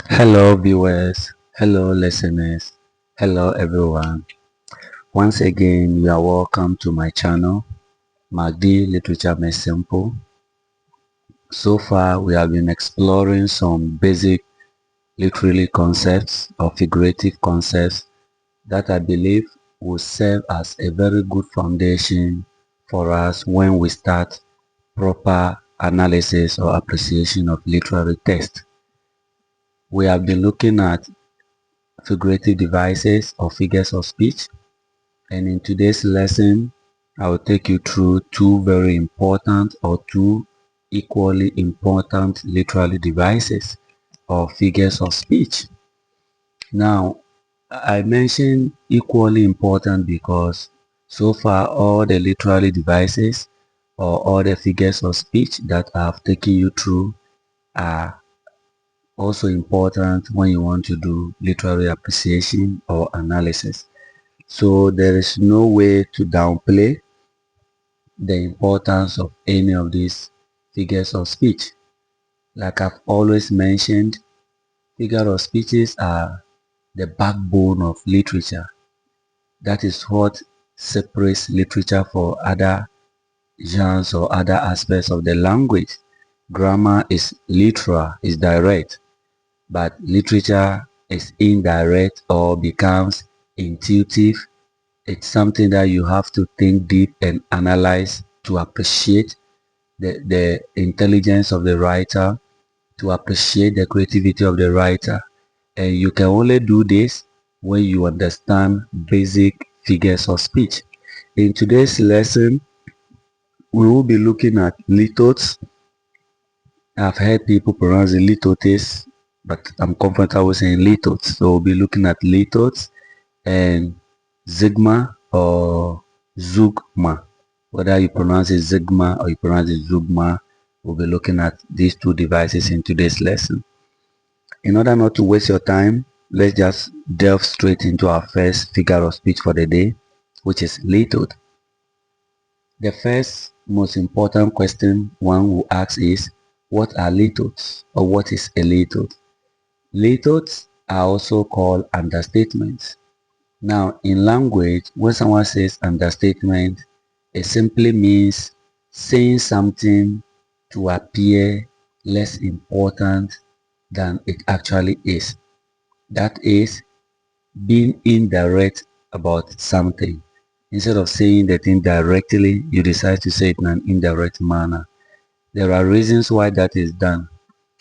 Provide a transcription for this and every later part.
Hello, viewers. Hello, listeners. Hello, everyone. Once again, you are welcome to my channel, Magdi Literature Made Simple. So far, we have been exploring some basic literary concepts or figurative concepts that I believe will serve as a very good foundation for us when we start proper analysis or appreciation of literary text. We have been looking at figurative devices or figures of speech. And in today's lesson, I will take you through two very important or two equally important literary devices or figures of speech. Now, I mentioned equally important because so far all the literary devices or all the figures of speech that I have taken you through are also important when you want to do literary appreciation or analysis. So there is no way to downplay the importance of any of these figures of speech. Like I've always mentioned, figure of speeches are the backbone of literature. That is what separates literature for other genres or other aspects of the language. Grammar is literal, is direct, but literature is indirect or becomes intuitive. It's something that you have to think deep and analyze to appreciate the intelligence of the writer, to appreciate the creativity of the writer. And you can only do this when you understand basic figures of speech. In today's lesson, we will be looking at litotes. I've heard people pronounce it litotes, but I'm comfortable saying litotes. So we'll be looking at litotes and Zigma or Zugma. Whether you pronounce it Zigma or you pronounce it Zugma, we'll be looking at these two devices in today's lesson. In order not to waste your time, let's just delve straight into our first figure of speech for the day, which is litote. The first most important question one will ask is, what are litotes or what is a litote? Litotes are also called understatements. Now, in language, when someone says understatement, it simply means saying something to appear less important than it actually is. That is, being indirect about something. Instead of saying the thing directly, you decide to say it in an indirect manner. There are reasons why that is done.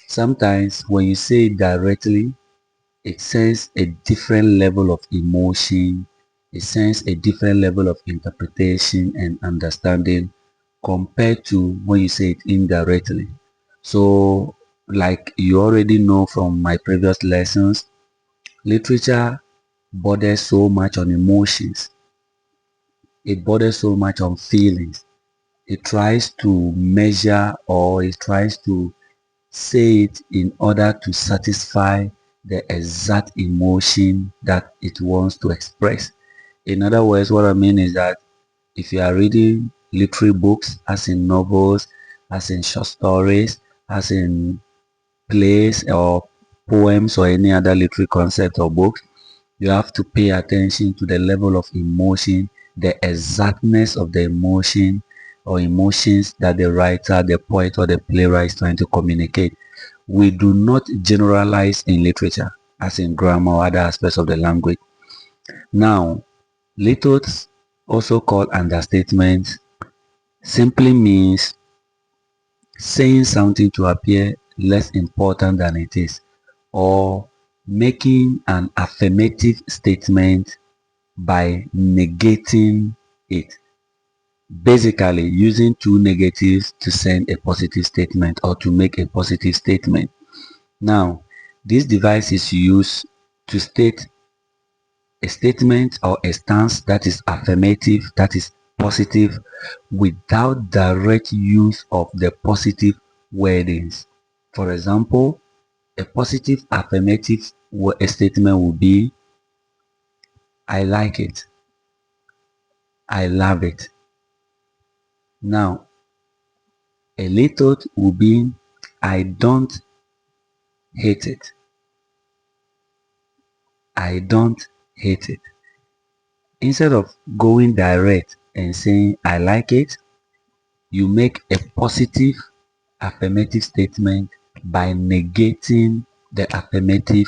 Sometimes when you say it directly, it sends a different level of emotion, it sends a different level of interpretation and understanding compared to when you say it indirectly. So, like you already know from my previous lessons, literature borders so much on emotions, it borders so much on feelings. It tries to measure or it tries to say it in order to satisfy the exact emotion that it wants to express. In other words, what I mean is that if you are reading literary books, as in novels, as in short stories, as in plays or poems or any other literary concept or books, you have to pay attention to the level of emotion, the exactness of the emotion or emotions that the writer, the poet, or the playwright is trying to communicate. We do not generalize in literature, as in grammar or other aspects of the language. Now, litotes, also called understatements, simply means saying something to appear less important than it is, or making an affirmative statement by negating it. Basically, using two negatives to send a positive statement or to make a positive statement. Now, this device is used to state a statement or a stance that is affirmative, that is positive, without direct use of the positive wordings. For example, a positive affirmative statement would be, I like it, I love it. Now, a lethal would be, I don't hate it, I don't hate it. Instead of going direct and saying I like it, you make a positive affirmative statement by negating the affirmative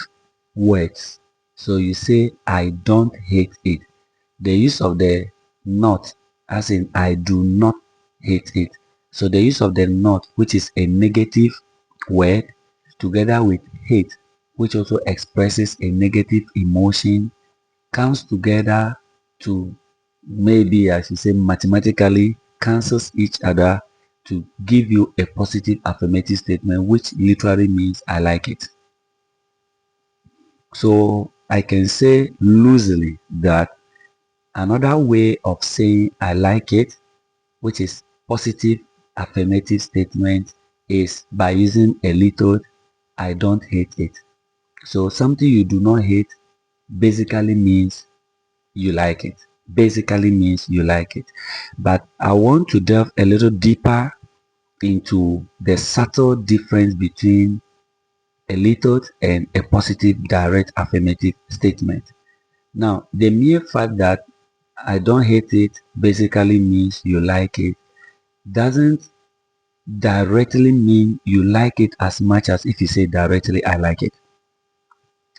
words. So you say I don't hate it. The use of the not, as in I do not hate it. So the use of the not, which is a negative word, together with hate, which also expresses a negative emotion, comes together to, maybe I should say mathematically, cancels each other to give you a positive affirmative statement, which literally means I like it. So I can say loosely that another way of saying I like it, which is positive affirmative statement, is by using a little I don't hate it. So something you do not hate basically means you like it. Basically means you like it. But I want to delve a little deeper into the subtle difference between a little and a positive direct affirmative statement. Now, the mere fact that I don't hate it basically means you like it doesn't directly mean you like it as much as if you say directly I like it.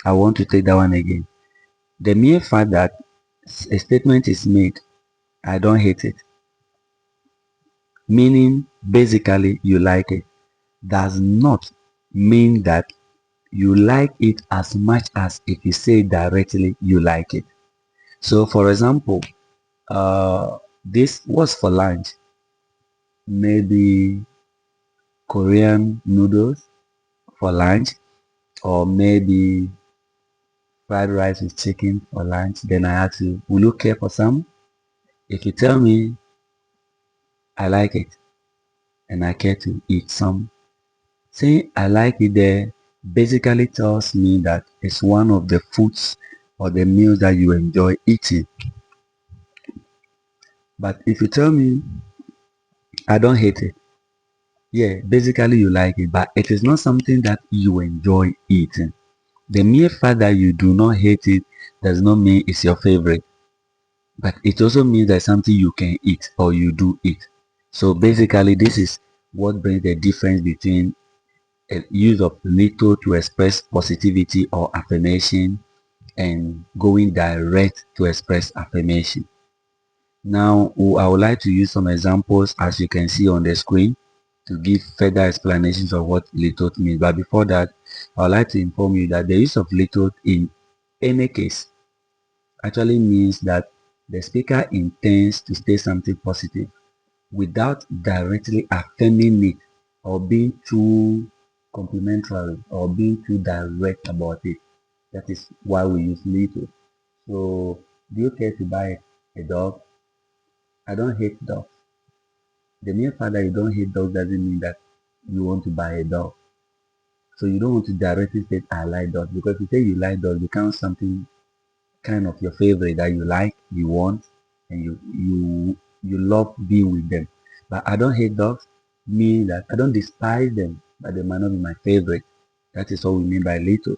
I want to take that one again. The mere fact that a statement is made, I don't hate it, meaning basically you like it, does not mean that you like it as much as if you say directly you like it. So for example, this was for lunch, maybe Korean noodles for lunch, or maybe fried rice with chicken for lunch. Then I ask you, will you care for some? If you tell me I like it and I care to eat some, saying I like it there basically tells me that it's one of the foods or the meals that you enjoy eating. But if you tell me I don't hate it, yeah, basically you like it, but it is not something that you enjoy eating. The mere fact that you do not hate it does not mean it's your favorite, but it also means that something you can eat or you do eat. So basically, this is what brings the difference between a use of little to express positivity or affirmation and going direct to express affirmation. Now, I would like to use some examples as you can see on the screen to give further explanations of what little means. But before that, I would like to inform you that the use of little in any case actually means that the speaker intends to say something positive without directly affirming it or being too complimentary or being too direct about it. That is why we use little. So, do you care to buy a dog? I don't hate dogs. The mere fact that you don't hate dogs doesn't mean that you want to buy a dog. So you don't want to directly say I like dogs, because if you say you like dogs, it becomes something kind of your favorite that you like, you want, and you love being with them. But I don't hate dogs mean that I don't despise them, but they might not be my favorite. That is what we mean by little.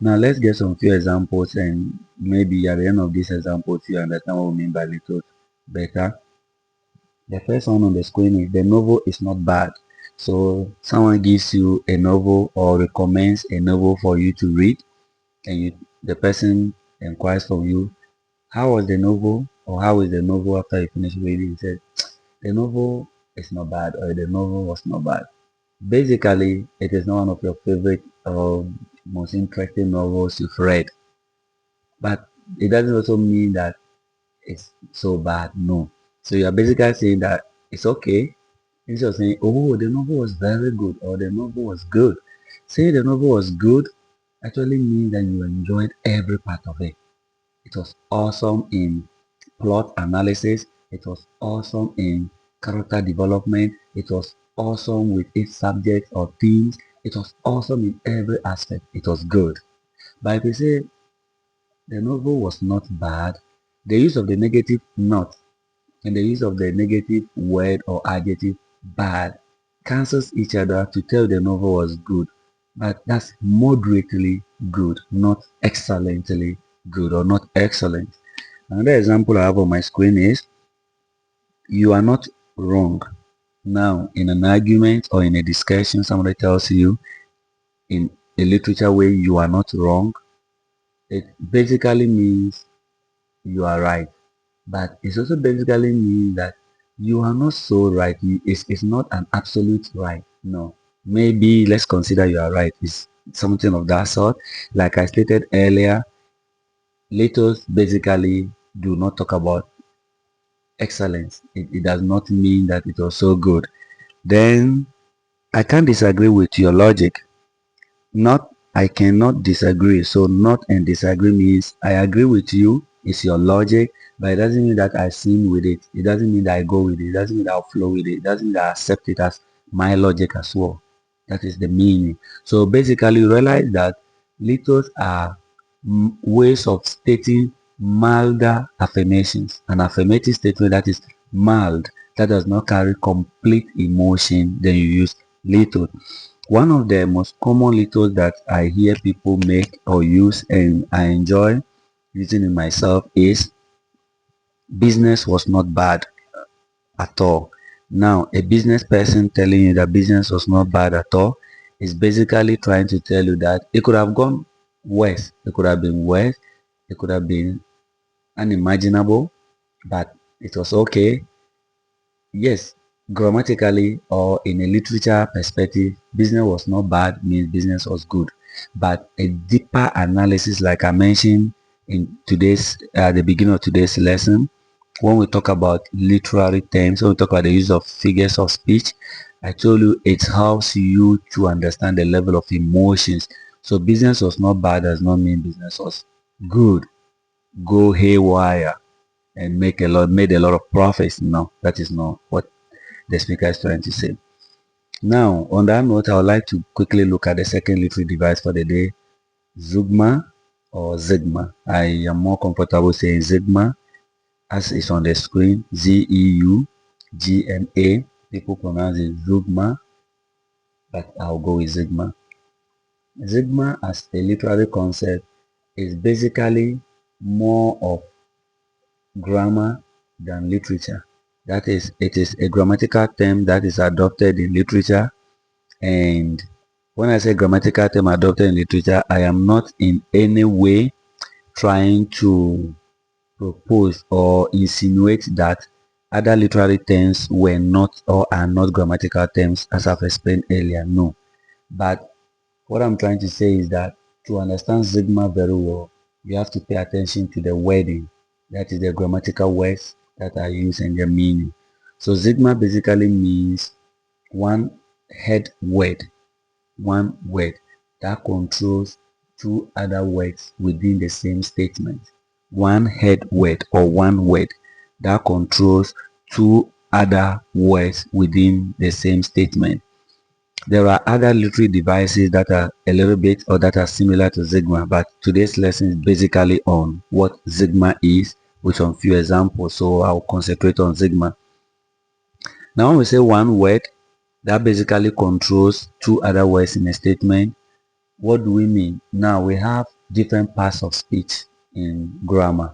Now let's get some few examples, and maybe at the end of these examples you understand what we mean by little better. The first one on the screen is the novel is not bad. So someone gives you a novel or recommends a novel for you to read, and the person inquires from you, how was the novel, or how is the novel after you finish reading? He said, the novel is not bad, or the novel was not bad. Basically, it is not one of your favorite or most interesting novels you've read. But it doesn't also mean that it's so bad. No. So you are basically saying that it's okay. Instead of saying, oh, the novel was very good or the novel was good. Say the novel was good actually means that you enjoyed every part of it. It was awesome in plot analysis. It was awesome in character development. It was awesome with its subjects or themes. It was awesome in every aspect. It was good. But if you say the novel was not bad, the use of the negative not and the use of the negative word or adjective bad cancels each other to tell the novel was good. But that's moderately good, not excellently good or not excellent. Another example I have on my screen is you are not wrong. Now, in an argument or in a discussion, somebody tells you in a literature way you are not wrong. It basically means you are right, but it also basically means that you are not so right. It's not an absolute right. No, maybe let's consider you are right. It's something of that sort. Like I stated earlier, Litos basically do not talk about excellence. It does not mean that it was so good. Then I can't disagree with your logic. Not I cannot disagree. So not and disagree means I agree with you. It's your logic, but it doesn't mean that I swim with it. It doesn't mean that I go with it. It doesn't mean that I'll flow with it. It doesn't mean that I accept it as my logic as well. That is the meaning. So basically, you realize that littles are ways of stating milder affirmations. An affirmative statement that is mild, that does not carry complete emotion, then you use little. One of the most common littles that I hear people make or use and I enjoy using it myself is business was not bad at all. Now, a business person telling you that business was not bad at all is basically trying to tell you that it could have gone worse. It could have been worse. It could have been unimaginable, but it was okay. Yes, grammatically or in a literature perspective, business was not bad means business was good. But a deeper analysis, like I mentioned in today's the beginning of today's lesson, when we talk about literary terms, when we talk about the use of figures of speech, I told you it helps you to understand the level of emotions. So business was not bad does not mean business was good. Go haywire and made a lot of profits. No, that is not what the speaker is trying to say. Now, on that note, I would like to quickly look at the second literary device for the day, Zeugma or Zigma. I am more comfortable saying Zigma as is on the screen, Zeugma. People pronounce it Zeugma, but I'll go with Zigma. Zigma as a literary concept is basically more of grammar than literature. That is, it is a grammatical term that is adopted in literature. And when I say grammatical term adopted in literature, I am not in any way trying to propose or insinuate that other literary terms were not or are not grammatical terms as I've explained earlier. No. But what I'm trying to say is that to understand Sigma very well, you have to pay attention to the wording. That is the grammatical words that are used and their meaning. So Sigma basically means one head word, one word that controls two other words within the same statement. One head word or one word that controls two other words within the same statement. There are other literary devices that are a little bit or that are similar to Sigma, but today's lesson is basically on what Sigma is with some few examples, so I'll concentrate on Sigma. Now when we say one word, that basically controls two other words in a statement. What do we mean? Now we have different parts of speech in grammar.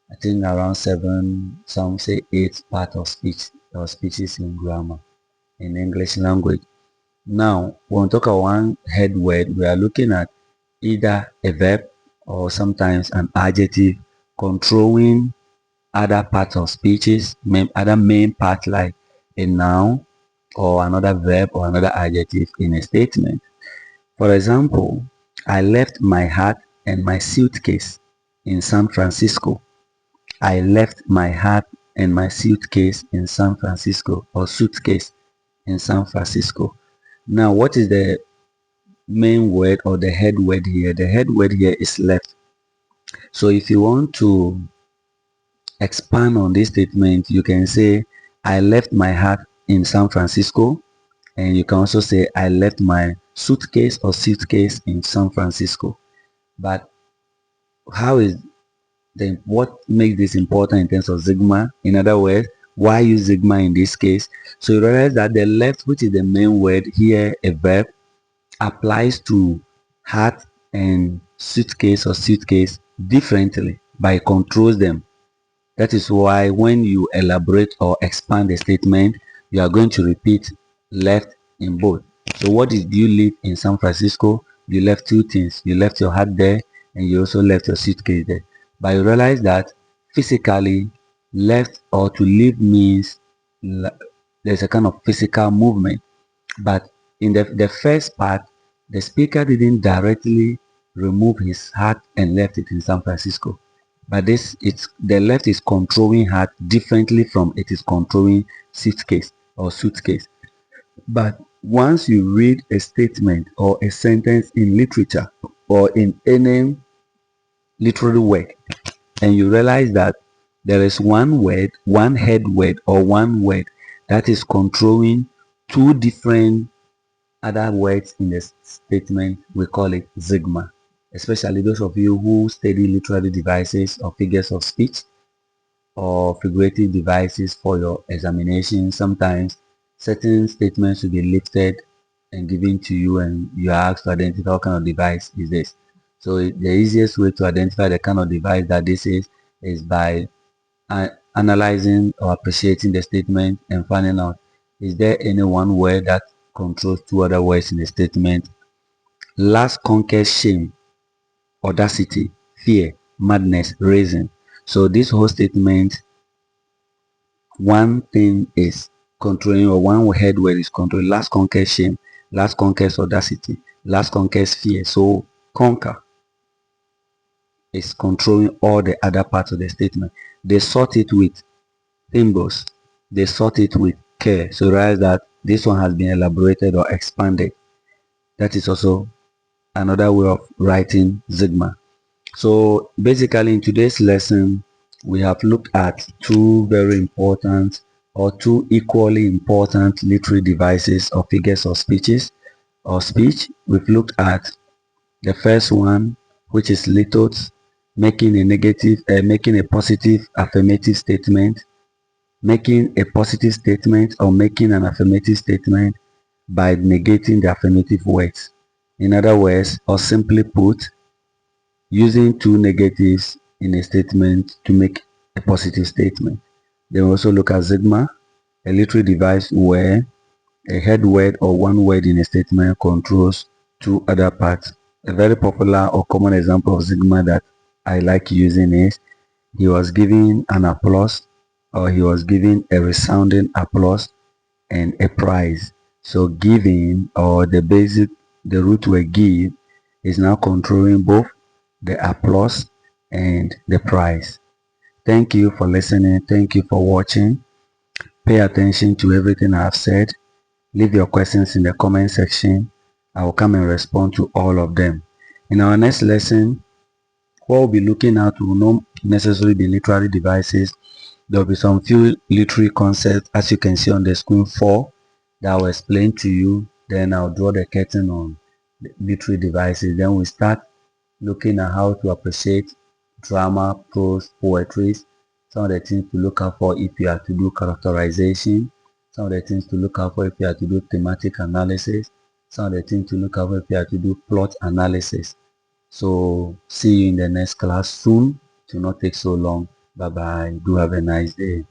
I think around seven, some say eight parts of speech or speeches in grammar in English language. Now, when we talk about one head word, we are looking at either a verb or sometimes an adjective controlling other parts of speeches, other main parts like a noun or another verb or another adjective in a statement. For example, I left my hat and my suitcase in San Francisco. I left my hat and my suitcase in San Francisco or suitcase in San Francisco. Now, what is the main word or the head word here? The head word here is left. So if you want to expand on this statement, you can say, I left my hat in San Francisco. And you can also say, I left my suitcase or suitcase in San Francisco. But how is what makes this important in terms of Sigma? In other words, why use Sigma in this case? So you realize that the left, which is the main word here, a verb, applies to hat and suitcase or suitcase differently, but it controls them. That is why when you elaborate or expand a statement, you are going to repeat left in both. So what did you leave in San Francisco? You left two things. You left your hat there and you also left your suitcase there. But you realize that physically left or to leave means there's a kind of physical movement. But in the first part, the speaker didn't directly remove his hat and left it in San Francisco. But this it's the left is controlling hat differently from it is controlling suitcase or suitcase. But once you read a statement or a sentence in literature or in any literary work, and you realize that there is one word, one head word or one word that is controlling two different other words in the statement, we call it sigma. Especially those of you who study literary devices or figures of speech or figurative devices for your examination. Sometimes certain statements will be lifted and given to you, and you are asked to identify what kind of device is this. So the easiest way to identify the kind of device that this is by analyzing or appreciating the statement and finding out, is there any one word that controls two other words in the statement? Last conquers shame, audacity, fear, madness, reason. So this whole statement, one thing is controlling, or one head word is controlling. Last conquers shame, last conquers audacity, last conquers fear. So conquer is controlling all the other parts of the statement. They sort it with symbols. They sort it with care. So realize that this one has been elaborated or expanded. That is also another way of writing Sigma. So basically in today's lesson, we have looked at two very important or two equally important literary devices or figures of speeches or speech. We've looked at the first one, which is lithos, making a positive affirmative statement, making a positive statement or making an affirmative statement by negating the affirmative words. In other words, or simply put, using two negatives in a statement to make a positive statement. Then we also look at Sigma, a literary device where a head word or one word in a statement controls two other parts. A very popular or common example of Sigma that I like using is he was giving an applause, or he was giving a resounding applause and a prize. So giving, or the root word give, is now controlling both the applause and the prize. Thank you for listening. Thank you for watching. Pay attention to everything I've said. Leave your questions in the comment section. I will come and respond to all of them. In our next lesson, what we'll be looking at will not necessarily be literary devices. There will be some few literary concepts, as you can see on the screen 4, that I will explain to you. Then I'll draw the curtain on the literary devices. Then we start looking at how to appreciate drama, prose, poetry, some of the things to look out for if you are to do characterization, some of the things to look out for if you are to do thematic analysis, some of the things to look out for if you are to do plot analysis. So see you in the next class soon. To not take so long. Bye bye. Do have a nice day.